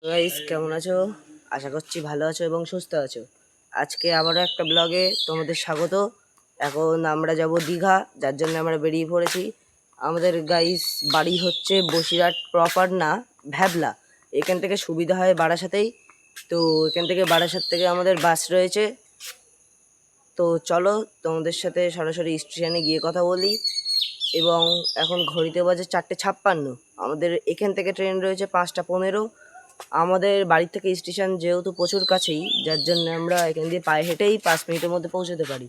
Guys কেমন আছো? আশা করছি ভালো আছো এবং সুস্থ আছো। আজকে আবারও একটা ব্লগে তোমাদের স্বাগত। এখন আমরা যাব দীঘা, যার জন্য আমরা বেরিয়ে পড়েছি। আমাদের গাইস বাড়ি হচ্ছে বসিরহাট প্রপার না, ভ্যাবলা। এখান থেকে সুবিধা হয় বারাসাতেই। তো এখান থেকে বারাসাত থেকে আমাদের বাস রয়েছে। তো চলো তোমাদের সাথে সরাসরি স্টেশনে গিয়ে কথা বলি। এবং এখন ঘড়িতে বাজে 4:56। আমাদের এখান থেকে ট্রেন রয়েছে 5:15। আমাদের বাড়ি থেকে স্টেশন যেহেতু প্রচুর কাছেই, যার জন্য আমরা এখান দিয়ে পায়ে হেঁটেই 5 মিনিটের মধ্যে পৌঁছতে পারি।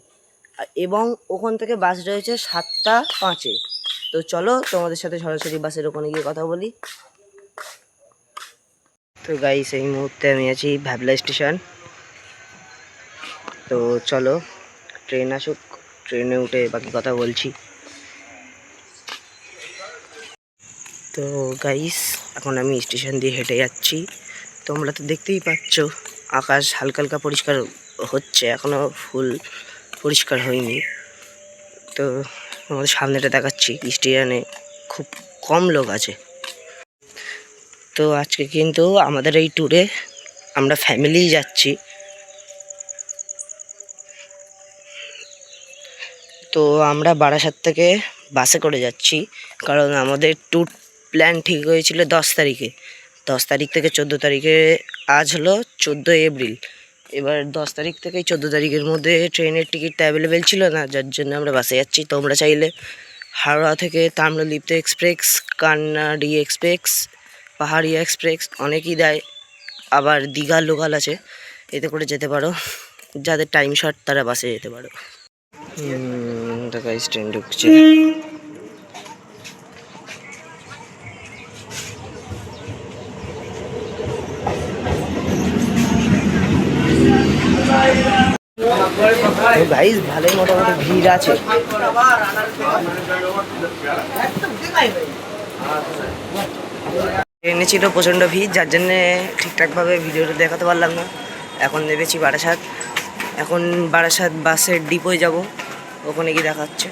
এবং ওখান থেকে বাস রয়েছে 7:05-এ। তো চলো তোমাদের সাথে সরাসরি বাসের ওখানে গিয়ে কথা বলি। তো গাইস এই মুহূর্তে আমি আছি ভ্যাবলা স্টেশন। তো চলো ট্রেন আসুক, ট্রেনে উঠে বাকি কথা বলছি। তো গাইস এখন আমি স্টেশন দিয়ে হেঁটে যাচ্ছি। তোমরা তো দেখতেই পাচ্ছ আকাশ হালকা হালকা পরিষ্কার হচ্ছে, এখনও ফুল পরিষ্কার হয়নি। তো আমাদের সামনেটা দেখাচ্ছি, স্টেশনে খুব কম লোক আছে। তো আজকে কিন্তু আমাদের এই ট্যুরে আমরা ফ্যামিলিই যাচ্ছি। তো আমরা বারাসাত থেকে বাসে করে যাচ্ছি, কারণ আমাদের ট্যুর প্ল্যান ঠিক হয়েছিল 10 তারিখে। 10 তারিখ থেকে 14 তারিখে, আজ হলো 14 এপ্রিল। এবার 10 তারিখ থেকে 14 তারিখের মধ্যে ট্রেনের টিকিটটা অ্যাভেলেবেল ছিল না, যার জন্য আমরা বাসে যাচ্ছি। তোমরা চাইলে হাওড়া থেকে তাম্রলিপ্ত এক্সপ্রেস, কান্নাডি এক্সপ্রেস, পাহাড়িয়া এক্সপ্রেস অনেকই দেয়। আবার দীঘা লোকাল আছে, এতে করে যেতে পারো। যাদের টাইম শর্ট তারা বাসে যেতে পারো। গাইস ট্রেন ঢুকছে। গাইস ভালোই মোটামুটি ভিড় আছে। ট্রেনে ছিল প্রচণ্ড ভিড়, যার জন্যে ঠিকঠাকভাবে ভিডিওটা দেখাতে পারলাম না। এখন নেমেছি বারাসাত। এখন বারাসাত বাসের ডিপোয় যাব, ওখানে গিয়ে দেখাচ্ছে।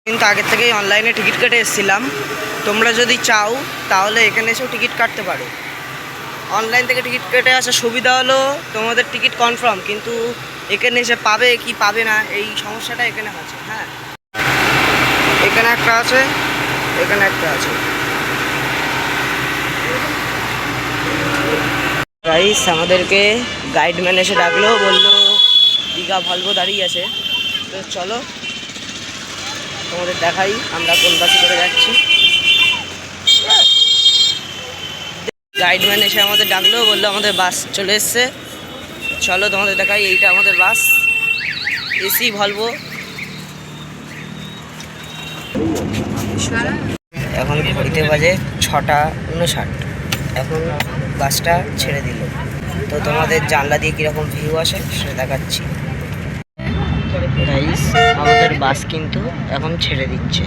কিন্তু আগের থেকেই অনলাইনে টিকিট কেটে এসেছিলাম। তোমরা যদি চাও তাহলে এখানে এসেও টিকিট কাটতে পারো। অনলাইন থেকে টিকিট কেটে আসার সুবিধা হলো তোমাদের টিকিট কনফার্ম, কিন্তু এখানে এসে পাবে কি পাবে না এই সমস্যাটা এখানে আছে। হ্যাঁ, এখানে একটা আছে, এখানে একটা আছে। গাইস আমাদেরকে গাইডম্যান এসে ডাকলো, বললো দীঘা ভলভো দাঁড়িয়ে আছে। তো চলো তোমাদের দেখাই আমরা কোন বাসে করে যাচ্ছি। গাইডম্যান এসে আমাদের ডাকলো, বললো আমাদের বাস চলে এসছে। চলো তোমাদের দেখাই, এইটা আমাদের বাস, এসি ভলভো। এখন ঘড়িতে বাজে 6:59। এখন বাসটা ছেড়ে দিল। তো তোমাদের জানলা দিয়ে কীরকম ভিউ আসে সেটা দেখাচ্ছি। গাইস আমাদের বাস কিন্তু এখন ছেড়ে দিচ্ছে।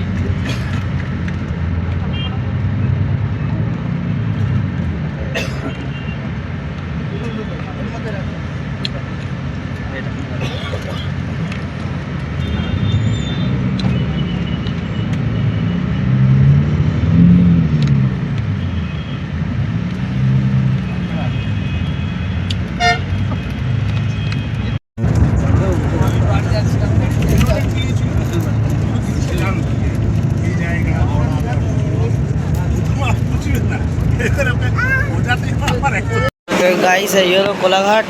গাইস এই হলো কোলাঘাট,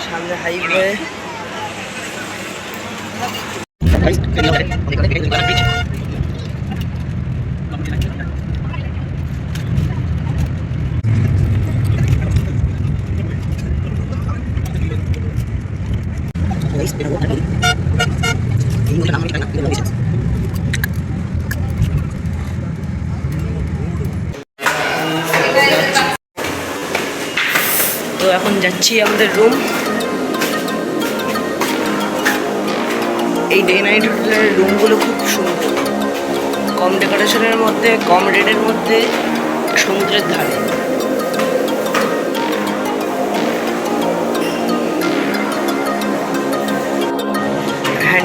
সামনে হাইওয়ে। তো এখন যাচ্ছি আমাদের রুম। এই ডে নাইট হোটেলের রুমগুলো খুব সুন্দর, কম ডেকোরেশনের মধ্যে, কম রেটের মধ্যে, সমুদ্রের ধারে।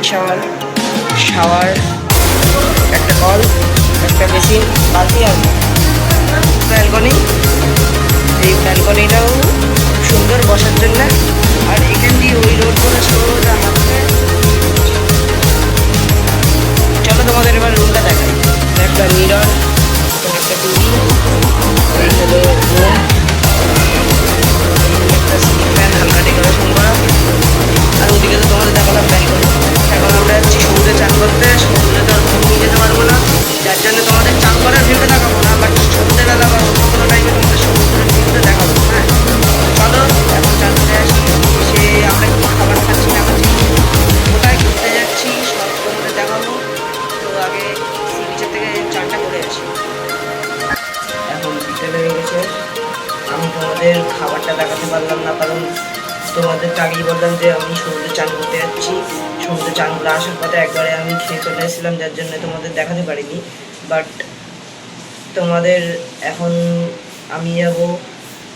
শাওয়ার, শাওয়ার, একটা কল, একটা বেসিন, বালতি আর ব্যালকনি। এই ব্যালকনিটাও খুব সুন্দর বসার জন্য। আর এখান দিয়ে ওই রোড করে সোজা হাঁটতে। চলো তোমাদের এবার রুমটা দেখাই। একটা মিরর, একটা টিভি, এই হলো রুম, একটা সিলিং ফ্যান, হালকা ডেকোরেশন করা। আর ওদিকে তো তোমাদের দেখালাম ব্যালকনি। এখন আমরা যাচ্ছি সমুদ্রে চান করতে। সমুদ্রে তো আর নিয়ে যেতে পারবো না, যার জন্য তোমাদের চান করার ভিউটা দেখাবো না, বাট সন্ধ্যেবেলা বা অন্য কোনো টাইমে তোমাদের সমুদ্রের ভিউটা দেখাবো। হ্যাঁ, চলো এখন চান করে আসি। সে আমরা কি খাবার খাচ্ছি না খাচ্ছি, কোথায় ঘুরতে যাচ্ছি সব তোমাদের দেখাবো। তো আগে সি বিচের থেকে চানটা করে আসি। এখন বিকেল হয়ে গেছে, আমি তোমাদের খাবারটা দেখাতে পারলাম না, কারণ তোমাদেরকে আগেই বললাম যে আমি সমুদ্রে চান করতে যাচ্ছি। সমুদ্রে চান করে আসার পথে একবারে আমি খেয়ে চলে এসেছিলাম, যার জন্য তোমাদের দেখাতে পারিনি। বাট তোমাদের এখন আমি যাবো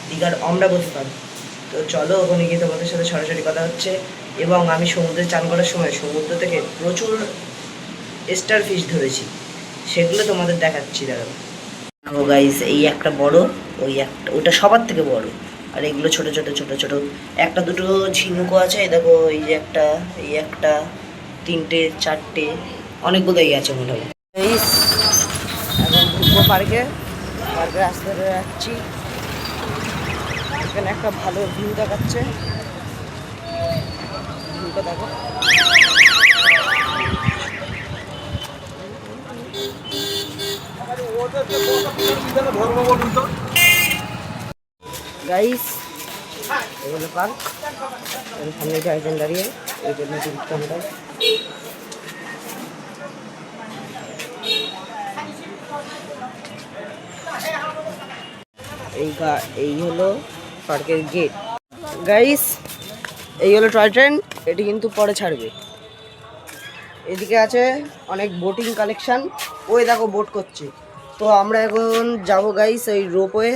দীঘার অমরাবতী পার্ক। তো চলো ওখানে গিয়ে তোমাদের সাথে সরাসরি কথা হচ্ছে। এবং আমি সমুদ্রে চান করার সময় সমুদ্র থেকে প্রচুর স্টার ফিশ ধরেছি, সেগুলো তোমাদের দেখাচ্ছি। দাঁড়াবো গাইস, এই একটা বড়, ওই একটা, ওটা সবার থেকে বড়। আর এগুলো ছোট ছোট ছোট ছোট, একটা দুটো ঝিনুকও আছে। এই দেখো, এই যে একটা, এই একটা, তিনটে, চারটে, অনেকগুলোই আছে মোটামুটি। গাইস এখন ঢুকবো পার্কে। পার্কে আসতে যাচ্ছি। এখানে একটা ভালো ভিউ দেখাচ্ছে, ভিউটা দেখো। গাইস এগুলো পার্ক, সামনে যে একজন দাঁড়িয়ে, এই জন্য টিকিট কাউন্টার। এই হলো পার্কের গেট। গাইস এই হলো টয় ট্রেন, এটি কিন্তু পরে ছাড়বে। এদিকে আছে অনেক বোটিং কালেকশন, ওই দেখো বোট করছে। তো আমরা এখন যাব গাইস ওই রোপওয়ে,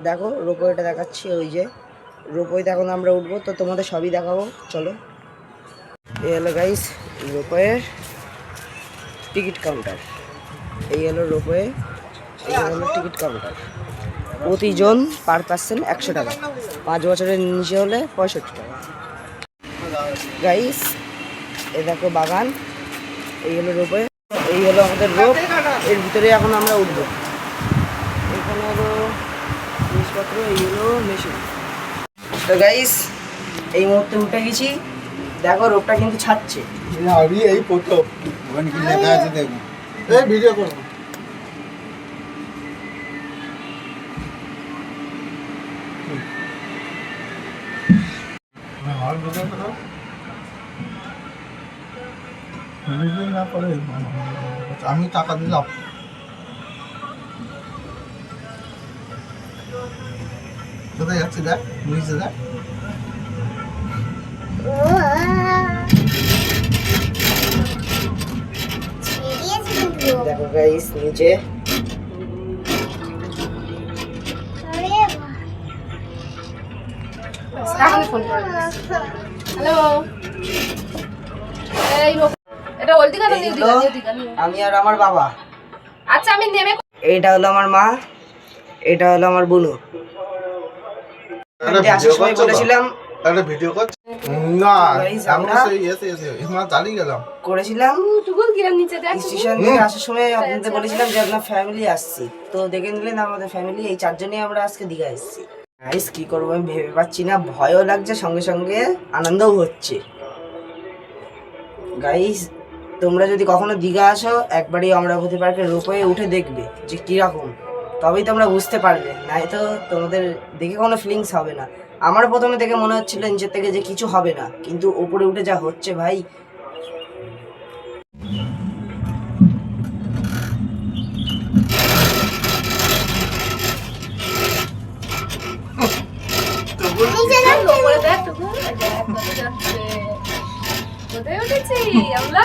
দেখো রোপওয়েটা দেখাচ্ছি, ওই যে রোপওয়েতে এখন আমরা উঠবো। তো তোমাদের সবই দেখাবো, চলো। এই হলো গাইস রোপওয়ের টিকিট কাউন্টার। এই হলো রোপওয়ে, এই হলো টিকিট কাউন্টার। প্রতিজন পার পার্সন 100 টাকা, 5 বছরের নিচে হলে 65 টাকা। গাইস এই দেখো বাগান, এই হলো রোপওয়ে, এই হলো আমাদের রোপ। এর ভিতরে এখন আমরা উঠবো। এখানে হলো জিনিসপত্র, এই হলো মেশিন। তো গাইস এই মুহূর্তে উঠে গেছি, দেখো রোপটা কিন্তু ছাড়ছে। এই প্রথম ওখানে কি লেখা আছে দেখো, এই ভিডিও করো। আমি টাকা দিলাম। কোথায় যাচ্ছে দেখ, নিচে দেখ। দেখো গাইস নিচে আমি আর আমার বাবা। আচ্ছা আমি নেমে, এইটা হলো আমার মা, এটা হলো আমার বোনু। আসার সময় বলেছিলাম একটা ভিডিও করছ না, আমরা সেই ইসমা চালিয়ে গেলাম করেছিলাম টুকুল কিরম নিচে দেখ। স্টেশন থেকে আসার সময় আপনাদের বলেছিলাম যে আপনার ফ্যামিলি আসছি, তো দেখে নিলেন আমাদের ফ্যামিলি। এই 4 জনই আমরা আজকে দীঘা এসেছি। গাইস কি করবো আমি ভেবে পাচ্ছি না, ভয়ও লাগছে, সঙ্গে সঙ্গে আনন্দও হচ্ছে। গাইস তোমরা যদি কখনো দীঘা আসো, একবারই অমরাবতী পার্কের রোপওয়ে উঠে দেখবে যে কীরকম, তবেই তোমরা বুঝতে পারবে, নাই তো তোমাদের দেখে কোনো ফিলিংস হবে না। আমার প্রথমে দেখে মনে হচ্ছিল নিচের থেকে যে কিছু হবে না, কিন্তু উপরে উঠে যা হচ্ছে ভাই, কোথায় উঠেছি আমরা?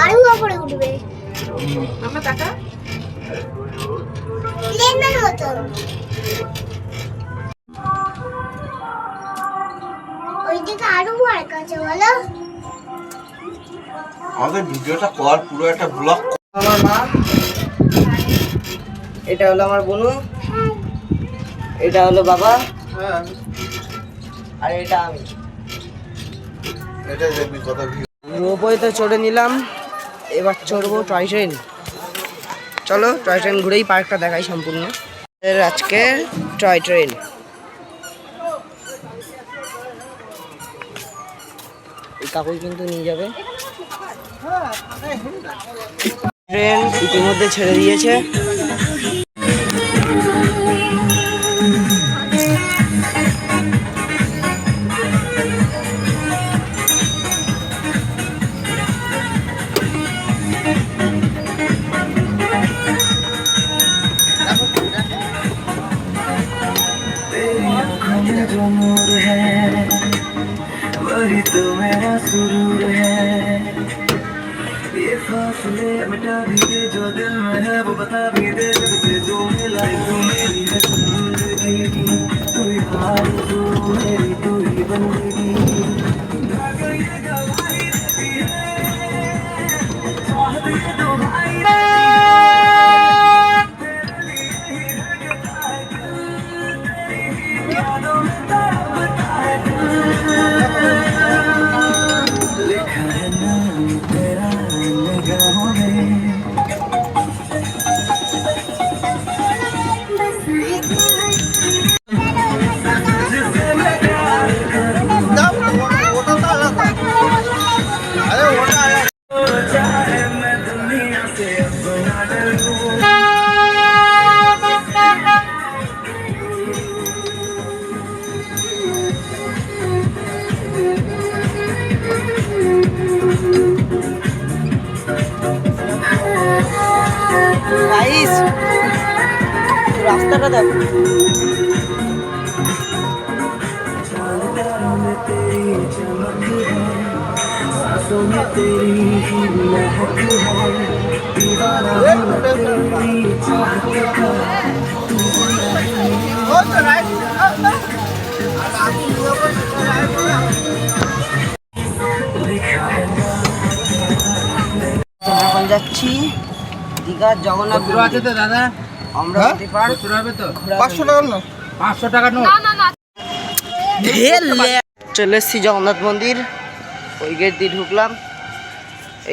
আরো উপরে উঠবে আমরা টাকা প্লেনের মতো। হয়েছে বলো? আমাদের ভিডিওটা কর, পুরো একটা ব্লগ। আমার মা, এটা হলো আমার বোনু, এটা হলো বাবা, হ্যাঁ, আর এটা আমি। এটাই দেখবি কত ভিউ। রোপওয়ে তো চড়ে নিলাম, এবার চড়বো টয় ট্রেন। চলো টয় ট্রেন ঘুরেই পার্কটা দেখাই সম্পূর্ণ। আজকে টয় ট্রেন, এই কাকুই কিন্তু নিয়ে যাবে। ট্রেন ইতিমধ্যে ছেড়ে দিয়েছে। जो नूर है वही तो मेरा सुरूर है ये फासले मिटा भी दे जो दिल में है वो बता भी दे जब से जो मिला तू मेरी है जिंदगी तू ही आरज़ू मेरी तू ही बंदगी अगर ये गवाही देती है चाहत ये तो भाई लिखा है नाम तेरा निगाहों में जिससे मैं प्यार करूं अरे ওটা चाहे मैं दुनिया से अपना डरूं গাইস রাস্তাটা দেখো। चांदों में तेरी चमक है सांसों में तेरी ही महक है दीवाना हूँ तेरी चाहत का लिखा है এখন যাচ্ছি দীঘার জগন্নাথ মন্দির। দাদা অমরাবতী পার্ক। ঘোরা 500 টাকা না, 500 টাকা নোট। না না না চলে এসেছি জগন্নাথ মন্দির, ওই গেট দিয়ে ঢুকলাম।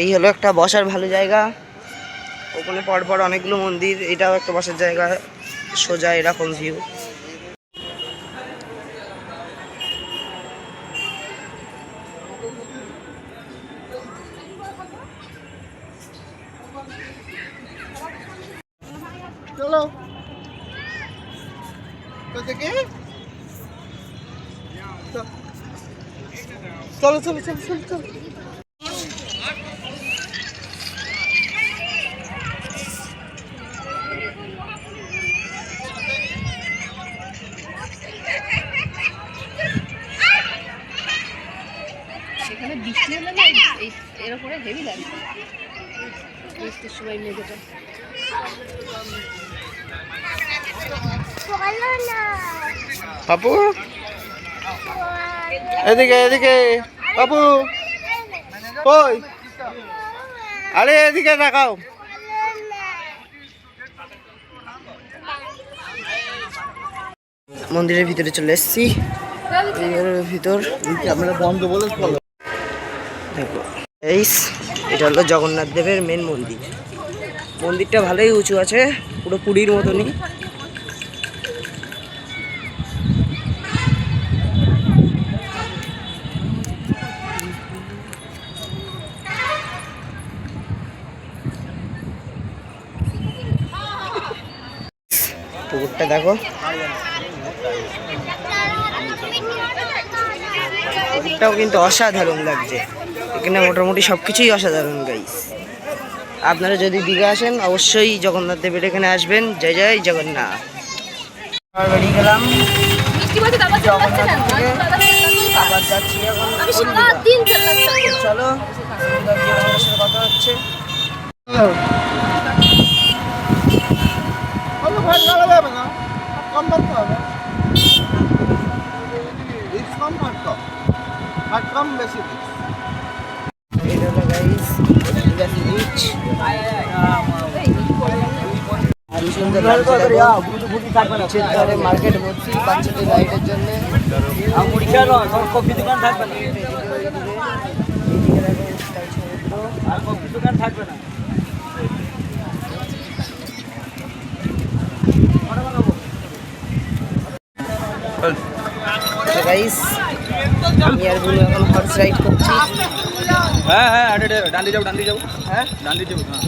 এই হলো একটা বসার ভালো জায়গা, ওখানে পরপর অনেকগুলো মন্দির, এটাও একটা বসার জায়গা, সোজা এরকম ভিউ। চলো কোথেকে চলো চলো চলো চলো চলো। সেখানে বৃষ্টি হলে না এর উপরে হেভি লাগে বৃষ্টির সময় মেঘেটা। বলো না। পাপু এদিকে এদিকে, পাপু কই? আরে এদিকে দেখাও। মন্দিরের ভিতরে চলে এসেছি, এই হলো ভিতর। ক্যামেরা বন্ধ বলে চলো। দেখো এটা হলো জগন্নাথ দেবের মেন মন্দির। মন্দিরটা ভালোই উঁচু আছে, পুরো পুরীর মতনই। পুকুরটা দেখো, পুকুরটাও কিন্তু অসাধারণ লাগছে। এখানে মোটামুটি সব কিছুই অসাধারণ গাইস। আপনারা যদি দীঘা আসেন অবশ্যই জগন্নাথ দেবের এখানে আসবেন। জয় জয় জগন্নাথ। বেরিয়ে গেলাম বৃষ্টি পড়ছে তারপর জগন্নাথ থেকে, আবার যাচ্ছি এখন আমি সারাদিন খেললাম। চলো আমাদের সাথে কথা হচ্ছে। ভাই চলা যাবে না, কম করতে হবে, কম করতে। আর কম বেশি দিস। এটা হলো গাইস দীঘা সি বিচ। কি সুন্দর লাগছে দেখো। নিচের ধারে মার্কেট ভর্তি বাচ্চাদের রাইডের জন্য। এইদিকে দেখো উত্তাল সমুদ্র। তো গাইস আমি আর গুলো এখন হর্স রাইড করছি। হ্যাঁ হ্যাঁ ডান দিয়ে যাও হ্যাঁ ডান দিয়ে যাও হ্যাঁ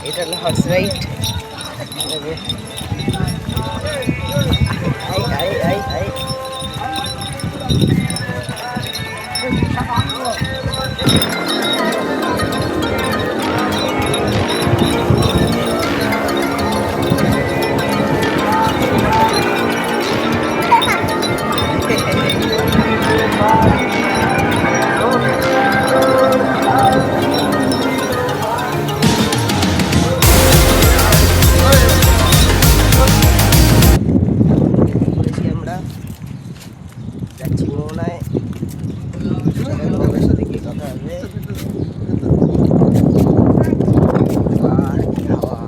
এটা হলো হর্স রাইড। আমরা যাচ্ছি মোহনায়। সাথে গিয়ে কথা হবে। আর কি হাওয়া।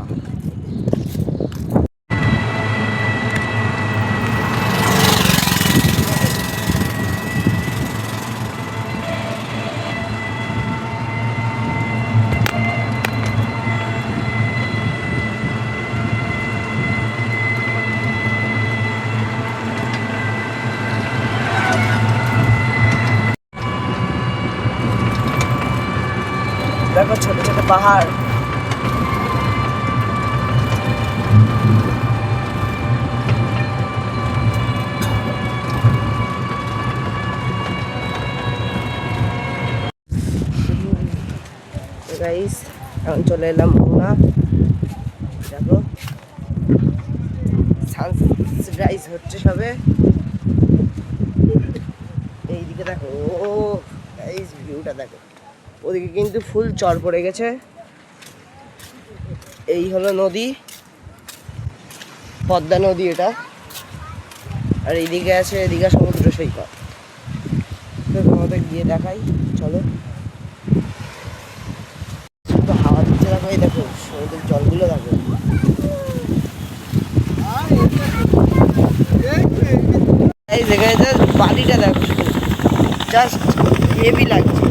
দেখো ছোট ছোট পাহাড়। গাইস এখন চলে এলাম মোহনা। দেখো সানরাইজ হচ্ছে সবে। এইদিকে দেখো ও গাইস ভিউটা দেখো। ওদিকে কিন্তু ফুল চর পড়ে গেছে। এই হলো নদী, পদ্মা নদী এটা। আর এইদিকে আছে দীঘা সমুদ্র সৈকত। তো তোমাদের গিয়ে দেখাই চলো। তো হাওয়া দিচ্ছে দেখো। এই দেখো সমুদ্রের জলগুলো দেখো। এই যেখানে বালিটা দেখো জাস্ট হেভি লাগছে।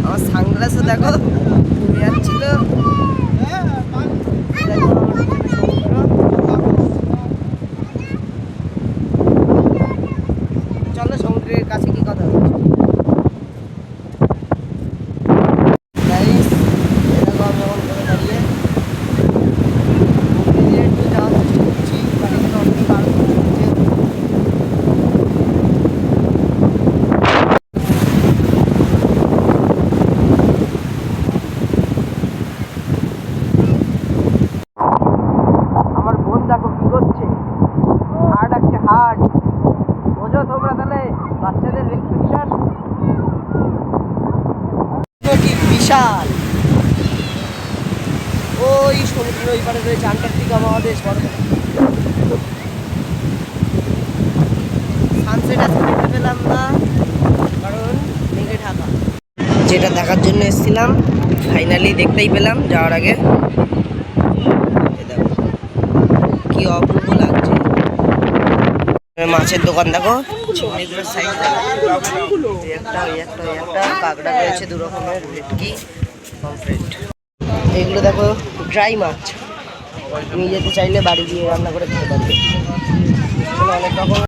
আমার সানগ্লাসও দেখো ঘুরে যাচ্ছিল। চলো সমুদ্রের কাছে কি কথা হচ্ছে। এরকম আমি অন করে দাঁড়িয়ে একটু যাওয়ার চেষ্টা করছি। বাড়িতে অনেক কারণ হচ্ছে। আমার বোন দেখো কি করছে। হার্ট আছে হার্ট। বোঝো তোমরা তাহলে বাচ্চাদের রেস্ট্রিকশন কি বিশাল। ওই সমুদ্র ওই পারে রয়েছে আন্টার্কটিকা মহাদেশ। সানসেট আজকে দেখতে পেলাম না কারণ মেঘে ঢাকা। যেটা দেখার জন্য এসেছিলাম ফাইনালি দেখতেই পেলাম যাওয়ার আগে। কি অপূর্ব লাগছে। মাছের দোকান দেখো চিংড়িগুলোর সাইজ একটা কাঁকড়া রয়েছে দু রকমের ভেটকি পমফ্রেট। এগুলো দেখো ড্রাই মাছ। নিয়ে যেতে চাইলে বাড়ি গিয়ে রান্না করে খেতে পারবে। অনেক রকম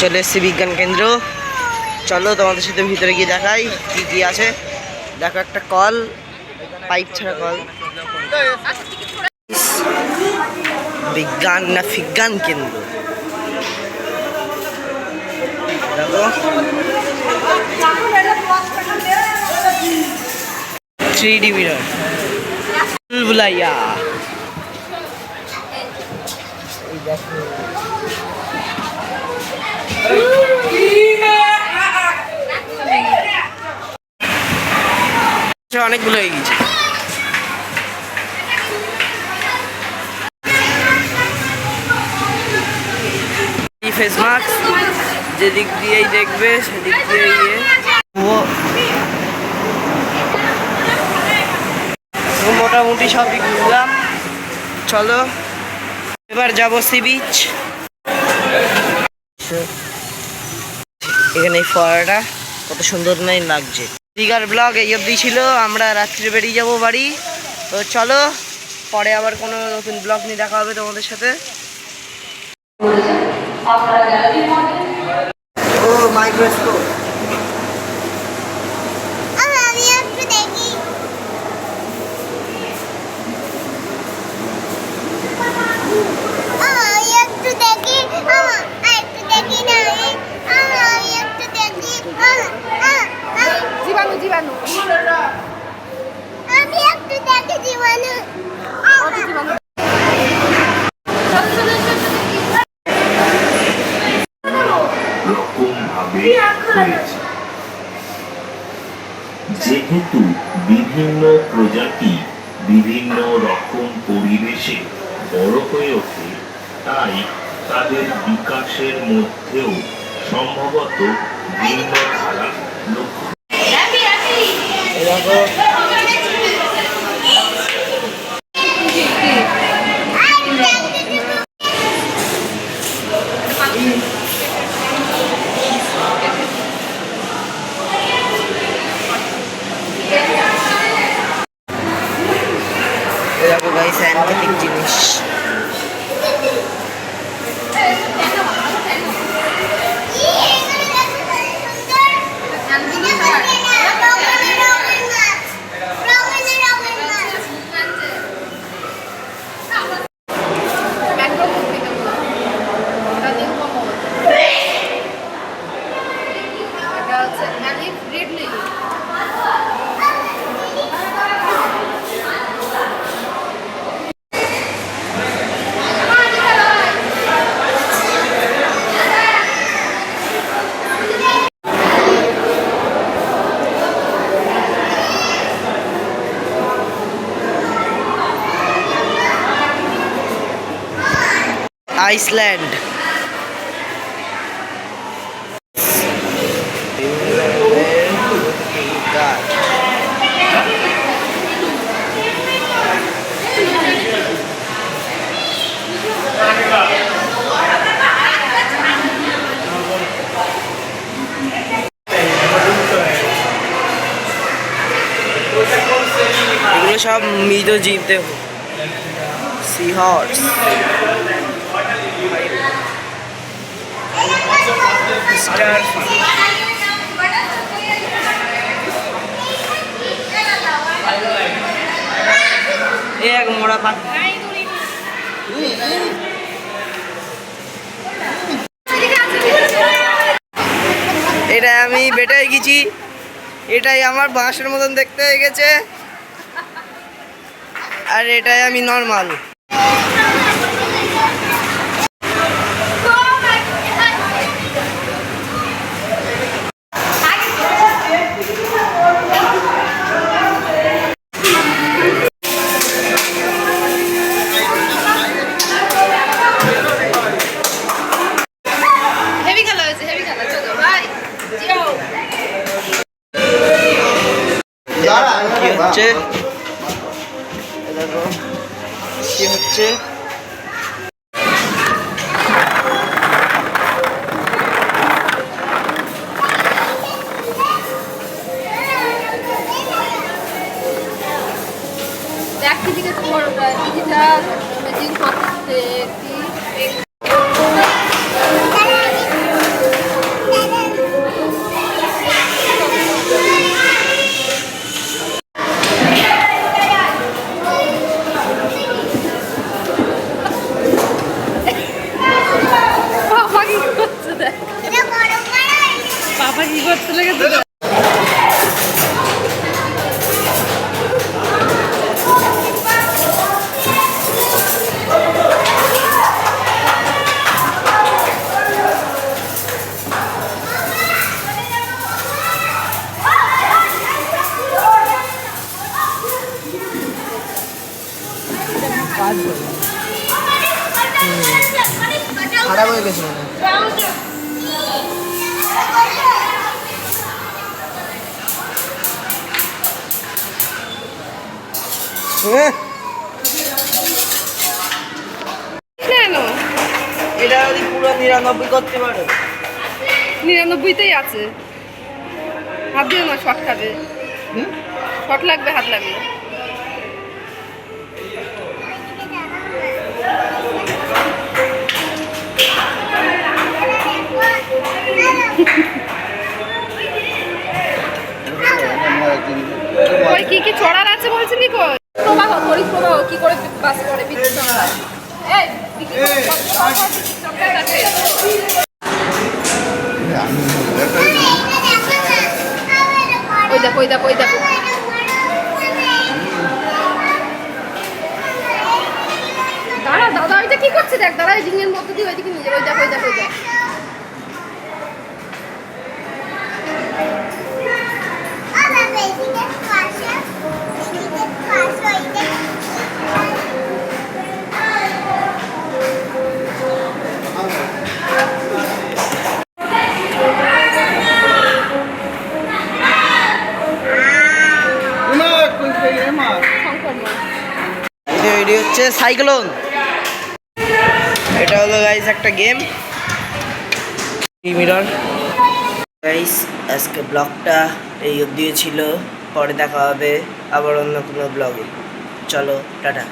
চলে এসছি বিজ্ঞান কেন্দ্র। চলো তোমাদের সাথে ভিতরে গিয়ে দেখাই কি কি আছে। দেখো একটা কল, পাইপ ছাড়া কল। বিজ্ঞান না বিজ্ঞান কেন্দ্র। দেখো 3D মিরর। ভুলাইয়া। এই দেখো অনেকগুলো হয়ে গেছে। ফেস মাস্ক যেদিক দিয়েই দেখবে সেদিক দিয়ে মোটামুটি সবই ঘুরলাম। চলো এবার যাবো সি বিচ। এখানে এই ফোয়ারাটা কত সুন্দর নাই লাগছে। দীঘার ব্লগ এই অবধি ছিল। আমরা রাত্রে বেরিয়ে যাবো বাড়ি। তো চলো পরে আবার কোনো নতুন ব্লগ নিয়ে দেখা হবে তোমাদের সাথে। ও মাইক্রোস্কোপ আমি একটু দেখি। আমি একটু দেখি। একটু দেখি না। আমি একটু দেখি। জীবাণু জীবাণু আমি একটু দেখি জীবাণু। কত জীবাণু রকমভাবে হয়েছে। যেহেতু বিভিন্ন প্রজাতি বিভিন্ন রকম পরিবেশে বড় হয়ে ওঠে, তাই তাদের বিকাশের মধ্যেও সম্ভবত ভিন্ন ধারা লক্ষ্য। দেখো গাইস অ্যান্টিক জিনিস। আইসল্যান্ড এগুলো সব মৃত জীবদেহ। সি হর্স স্টার এক মোড়া পাখি। এটা আমি বেটা হয়ে গেছি। এটাই আমার বাঁশের মতন দেখতে হয়ে গেছে। আর এটাই আমি নর্মাল। হেভি খেলা হয়েছে হেভি খেলা। চলো ভাই জিও কি হচ্ছে দেখো কি হচ্ছে। দেখ কি দিকে তো বড়টা ডিজিটাল ম্যাজিক করতে কি কেন এটা যদি পুরো 99 করতে পারো 99তেই আছে। হাত দিয়ে না, শর্ট খাবে, শর্ট লাগবে, হাত লাগবে। ওই কি কি চড়ার আছে বলছিলি কই? প্রবাহ, তড়িৎ প্রবাহ কি করে বাস করে বিদ্যুৎ চমকায়? এই বিদ্যুৎ চমকায় আছে। ওই দেখো, ওই দেখো, ওই দেখো। দাঁড়া দাদা, ওইটা কি করছে দেখ, দাঁড়া, এই রিংয়ের মধ্যে দিয়ে ওইদিকে নিয়ে যাবে। ওই দেখো, ওই দেখো, ওই দেখো। এটি হচ্ছে সাইক্লোন। এটা হলো গাইস একটা গেম মিরর। গাইস আজকে ব্লগটা এই অবধি ছিল, পরে দেখা হবে আবার অন্য কোনো ব্লগে। চলো টাটা।